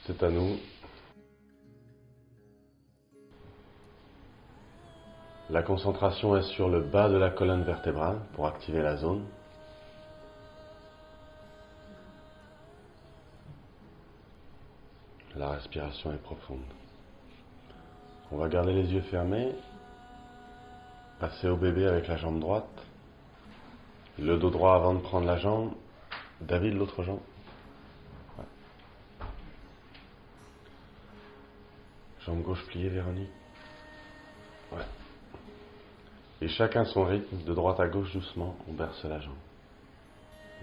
C'est à nous. La concentration est sur le bas de la colonne vertébrale pour activer la zone. La respiration est profonde. On va garder les yeux fermés. Passer au bébé avec la jambe droite. Le dos droit avant de prendre la jambe. David, l'autre jambe. Ouais. Jambe gauche pliée, Véronique. Ouais. Et chacun son rythme, de droite à gauche doucement, on berce la jambe.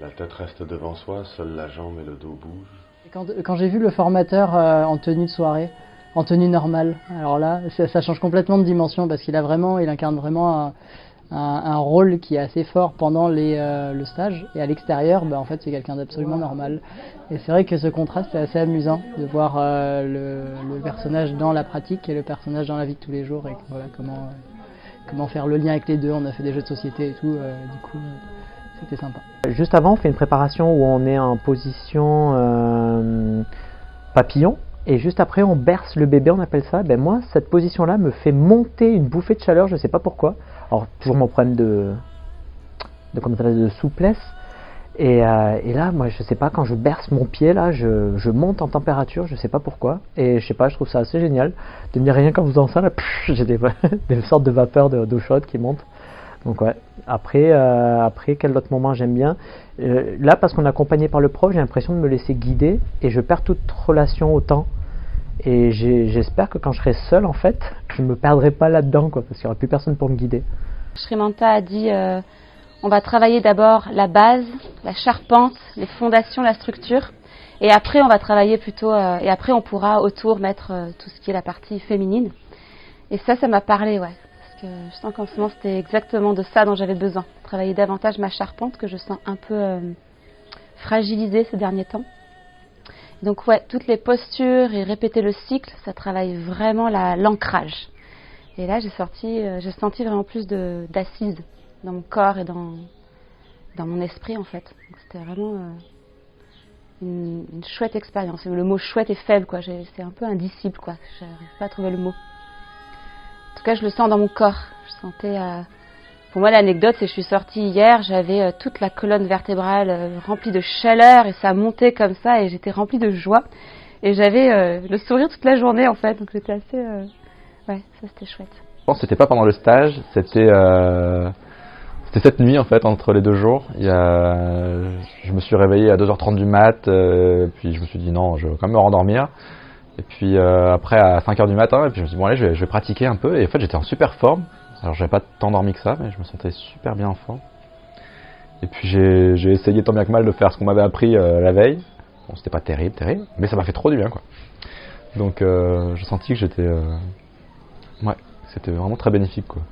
La tête reste devant soi, seule la jambe et le dos bougent. Quand j'ai vu le formateur en tenue de soirée, en tenue normale, alors là, ça change complètement de dimension parce qu'il incarne vraiment un rôle qui est assez fort pendant le stage. Et à l'extérieur, en fait, c'est quelqu'un d'absolument normal. Et c'est vrai que ce contraste est assez amusant de voir le personnage dans la pratique et le personnage dans la vie de tous les jours. Et voilà, comment faire le lien avec les deux. On a fait des jeux de société et tout, du coup, c'était sympa. Juste avant, on fait une préparation où on est en position papillon. Et juste après, on berce le bébé, on appelle ça. Moi, cette position-là me fait monter une bouffée de chaleur, je ne sais pas pourquoi. Alors, toujours mon problème de souplesse. Et là, moi, je sais pas, quand je berce mon pied, là, je monte en température, je sais pas pourquoi. Et je sais pas, je trouve ça assez génial. De me dire rien qu'en faisant ça, là, j'ai des sortes de vapeurs d'eau chaude qui montent. Donc ouais, après quel autre moment j'aime bien là, parce qu'on est accompagné par le prof, j'ai l'impression de me laisser guider et je perds toute relation au temps. Et j'espère que quand je serai seul, en fait, je ne me perdrai pas là-dedans, parce qu'il n'y aura plus personne pour me guider. Shrimanta a dit on va travailler d'abord la base, la charpente, les fondations, la structure, et après on va travailler plutôt, et après on pourra autour mettre tout ce qui est la partie féminine. Et ça m'a parlé, ouais. Parce que je sens qu'en ce moment c'était exactement de ça dont j'avais besoin. Travailler davantage ma charpente que je sens un peu fragilisée ces derniers temps. Donc ouais, toutes les postures et répéter le cycle, ça travaille vraiment l'ancrage. Et là j'ai senti vraiment plus d'assise dans mon corps et dans mon esprit en fait. Donc c'était vraiment une chouette expérience. Le mot chouette est faible, quoi. C'est un peu indicible, quoi. J'arrive pas à trouver le mot. En tout cas, je le sens dans mon corps. Je sentais. Pour moi, l'anecdote, c'est que je suis sortie hier, j'avais toute la colonne vertébrale remplie de chaleur et ça montait comme ça et j'étais remplie de joie. Et j'avais le sourire toute la journée en fait, donc j'étais assez... Ouais, ça c'était chouette. Je pense que c'était pas pendant le stage, c'était cette nuit en fait, entre les 2 jours. Je me suis réveillé à 2h30 du mat, puis je me suis dit non, je vais quand même me rendormir. Et puis après à 5h du matin, et puis je me suis dit bon allez, je vais pratiquer un peu. Et en fait j'étais en super forme. Alors j'avais pas tant dormi que ça, mais je me sentais super bien en forme. Et puis j'ai essayé tant bien que mal de faire ce qu'on m'avait appris la veille. Bon, c'était pas terrible, mais ça m'a fait trop du bien, quoi. Donc j'ai senti que c'était vraiment très bénéfique, quoi.